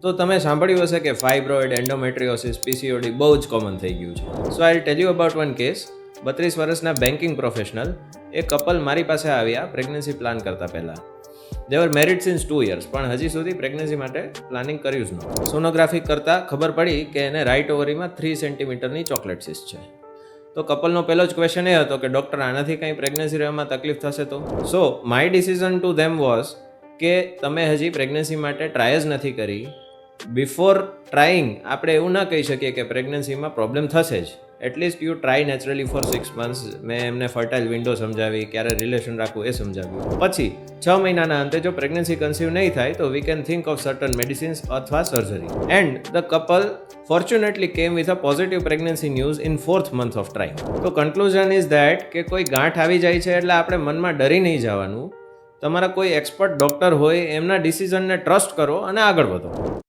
તો તમે સાંભળ્યું હશે કે ફાઇબ્રોઇડ, એન્ડોમેટ્રિયોસિસ, પીસીઓડી બહુ જ કોમન થઈ ગયું છે. So I tell you about one case. 32 વર્ષના બેન્કિંગ પ્રોફેશનલ, એ કપલ મારી પાસે આવ્યા પ્રેગ્નન્સી પ્લાન કરતા પહેલાં. દે વર મેરિડ સિન્સ 2 years, પણ હજી સુધી પ્રેગ્નન્સી માટે પ્લાનિંગ કર્યું જ નહોતું. સોનોગ્રાફી કરતાં ખબર પડી કે એને રાઇટ ઓવરીમાં 3 સેન્ટીમીટરની ચોકલેટ સિસ્ટ છે. તો કપલનો પહેલો જ ક્વેશ્ચન એ હતો કે ડૉક્ટર આનાથી કંઈ પ્રેગ્નન્સી રહેવામાં તકલીફ થશે તો? સો my decision to them was કે તમે હજી પ્રેગ્નન્સી માટે ટ્રાય જ નથી કરી. બિફોર ટ્રાઇંગ આપણે એવું ના કહી શકીએ કે પ્રેગ્નન્સીમાં પ્રોબ્લેમ થશે જ. At least you try naturally for 6 months. મેં એમને ફર્ટાઇલ વિન્ડો સમજાવી, ક્યારે રિલેશન રાખવું એ સમજાવ્યું. પછી 6 મહિનાના અંતે જો પ્રેગ્નન્સી કન્સીવ નહીં થાય તો we can think of certain medicines અથવા surgery. And the couple fortunately came with a positive pregnancy news in 4th month of trying. તો કન્ક્લુઝન ઇઝ ધેટ કે કોઈ ગાંઠ આવી જાય છે એટલે આપણે મનમાં ડરી નહીં જવાનું. તમારા કોઈ એક્સપર્ટ ડૉક્ટર હોય એમના ડિસિઝનને ટ્રસ્ટ કરો અને આગળ વધો.